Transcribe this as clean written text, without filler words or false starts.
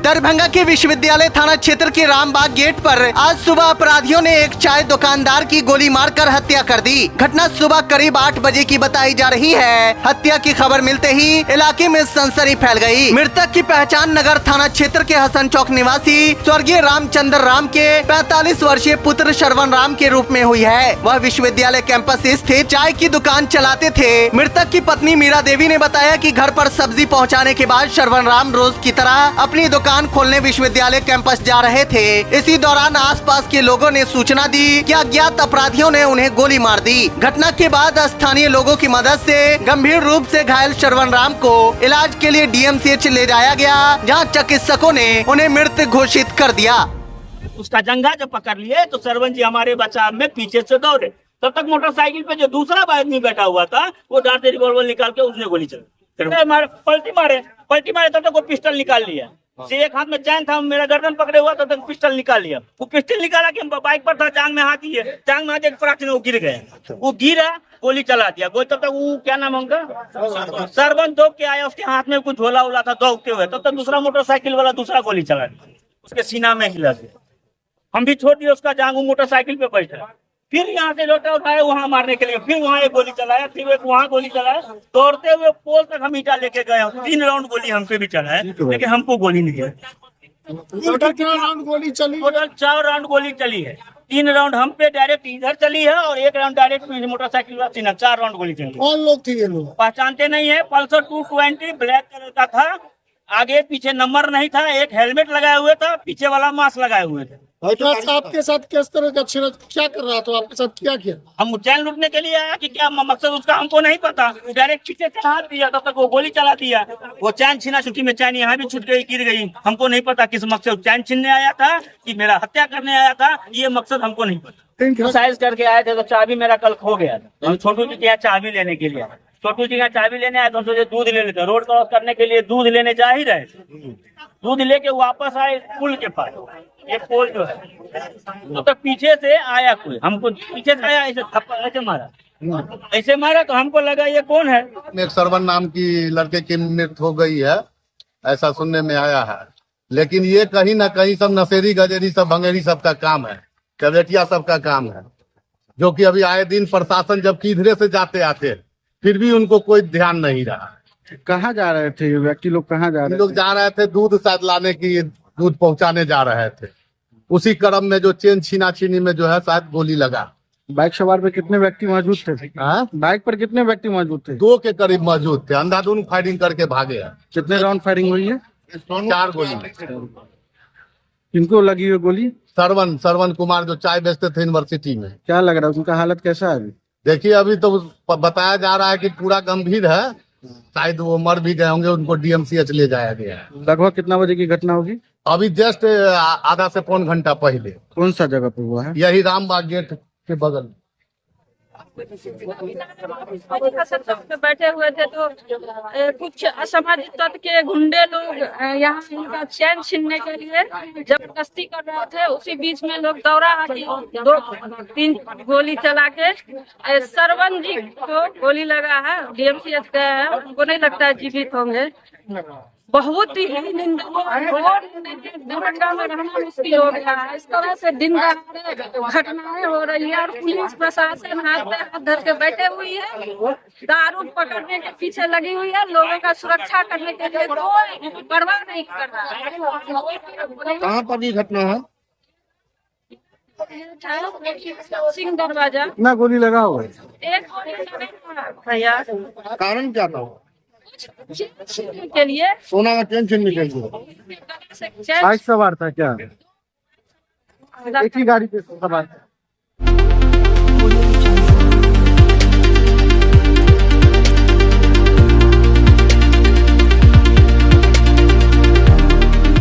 दरभंगा के विश्वविद्यालय थाना क्षेत्र के रामबाग गेट पर आज सुबह अपराधियों ने एक चाय दुकानदार की गोली मारकर हत्या कर दी। घटना सुबह करीब 8 बजे की बताई जा रही है। हत्या की खबर मिलते ही इलाके में सनसनी फैल गई। मृतक की पहचान नगर थाना क्षेत्र के हसन चौक निवासी स्वर्गीय रामचंद्र राम के 45 वर्षीय पुत्र श्रवण राम के रूप में हुई है। वह विश्वविद्यालय कैंपस स्थित चाय की दुकान चलाते थे। मृतक की पत्नी मीरा देवी ने बताया कि घर पर सब्जी पहुंचाने के बाद श्रवण राम रोज की तरह अपनी दुकान खोलने विश्वविद्यालय कैंपस जा रहे थे। इसी दौरान आसपास के लोगों ने सूचना दी कि अज्ञात अपराधियों ने उन्हें गोली मार दी। घटना के बाद स्थानीय लोगों की मदद से गंभीर रूप से घायल श्रवण राम को इलाज के लिए डीएमसीएच ले जाया गया, जहां चिकित्सकों ने उन्हें मृत घोषित कर दिया। उसका जंघा जब पकड़ लिए तो श्रवण जी हमारे बचाव में पीछे से दौड़े। तब तक मोटरसाइकिल पे जो दूसरा आदमी बैठा हुआ था वो डांटे रिवॉल्वर निकाल के उसने गोली चलाई। पलटी मारे तब तक वो पिस्टल निकाल लिया। एक हाथ में चैन था, मेरा गर्दन पकड़े हुआ तब तक पिस्टल निकाल लिया। वो पिस्टल निकाला कि बाइक पर था, टांग में हाथ दिए, टांग में हाथ एक फटाक से वो गिर गया। वो गिरा, गोली चला दिया। तब तक वो क्या नाम है उनका, सरवन दौड़ के आया, उसके हाथ में कुछ झोला उला था दौड़ते हुए। तब तक दूसरा मोटरसाइकिल वाला दूसरा गोली चला दिया, उसके सीना में हिला गया। हम भी छोड़ दिए उसका जान, वो मोटरसाइकिल पे बैठा। फिर यहाँ से लोटा उठाए वहाँ मारने के लिए, फिर वहाँ एक गोली चलाया, फिर एक वहाँ गोली चलाया। दौड़ते हुए पोल तक हम ईटा लेके गए। 3 राउंड गोली हम पे भी चला है, लेकिन हमको गोली नहीं है। टोटल कितना राउंड गोली चली? टोटल 4 राउंड गोली चली है। 3 राउंड हम पे डायरेक्ट इधर चली है और 1 राउंड डायरेक्ट मोटरसाइकिल वाला सीना। 4 राउंड गोली चली। कौन लोग थे ये लोग? पहचानते नहीं है। पल्सर 220 ब्लैक कलर का था, आगे पीछे नंबर नहीं था, एक हेलमेट लगाए हुए था, पीछे वाला मास्क लगाए हुए थे। आपके साथ किस तरह का छेड़ा क्या कर रहा था? आपके साथ क्या किया? हम चैन लूटने के लिए आया कि क्या मकसद उसका हमको नहीं पता। डायरेक्ट पीछे से हाथ दिया, तब तक वो गोली चला दिया। वो चैन छीना छुट्टी में चैन यहाँ भी छूट गई, गिर गई। हमको नहीं पता किस मकसद चैन छीनने आया था कि मेरा हत्या करने आया था, ये मकसद हमको नहीं पता। साइज करके आए थे तो चाबी मेरा कल खो गया था। हम छोटू जी के यहाँ चाबी लेने के लिए, छोटू जी का चाबी लेने आए तो हम सोचे दूध ले लेते। रोड क्रॉस करने के लिए दूध लेने जा ही रहे, दूध लेके वापस आए पुल के पास। ये पोल जो है तो तक पीछे से आया कोई, हमको पीछे से आया, ऐसे थप्पड़ ऐसे मारा तो हमको लगा ये कौन है। एक श्रवण नाम की लड़के की मृत्यु हो गई है, ऐसा सुनने में आया है। लेकिन ये कहीं ना कहीं सब नशेरी गजेरी सब भंगेरी सबका काम है, कबेटिया सबका काम है, जो कि अभी आए दिन प्रशासन जब किधरे से जाते आते फिर भी उनको कोई ध्यान नहीं रहा। कहाँ जा रहे थे ये व्यक्ति लोग? कहाँ जा रहे थे? लोग जा रहे थे दूध शायद लाने की, दूध पहुंचाने जा रहे थे। उसी क्रम में जो चेन छीना छीनी में जो है शायद गोली लगा। बाइक सवार पे कितने व्यक्ति मौजूद थे? बाइक पर कितने व्यक्ति मौजूद थे? 2 के करीब मौजूद थे। अंधाधुंध फायरिंग करके भागे हैं। कितने राउंड फायरिंग हुई है? 4 गोली। किनको लगी हुई गोली? श्रवण कुमार जो चाय बेचते थे यूनिवर्सिटी में। क्या लग रहा है उनका हालत कैसा है अभी? देखिए अभी तो बताया जा रहा है कि पूरा गंभीर है, शायद वो मर भी गए होंगे, उनको डीएमसीएच ले जाया गया है। लगभग कितना बजे की घटना होगी? अभी जस्ट आधा से पौन घंटा पहले। कौन सा जगह पे हुआ है? यही रामबाग गेट के बगल। बैठे हुए थे तो कुछ असामाजिक तत्व के गुंडे लोग यहाँ इनका चैन छीनने के लिए जबरदस्ती कर रहे थे। उसी बीच में लोग दौड़ा 2-3 गोली चला के श्रवण जी को गोली लगा है। डीएमसीएच गए हैं, उनको नहीं लगता है जीवित होंगे। बहुत ही दरभंगा में रहना मुश्किल हो गया है। इस तरह से दिन घटनाएं हो रही है और पुलिस प्रशासन हाथ पे हाथ धर के बैठे हुई है, दारू पकड़ने के पीछे लगी हुई है। लोगों का सुरक्षा करने के लिए कोई परवाह नहीं कर रहा है। कहाँ पर ये घटना है? सिंह दरवाजा। कितना गोली लगा हुआ है? एक गोली लगा भैया। कारण क्या था? के लिए सोना का चेन छीनने के लिए। बाइक सवार था क्या? एक ही गाड़ी पे सवार था?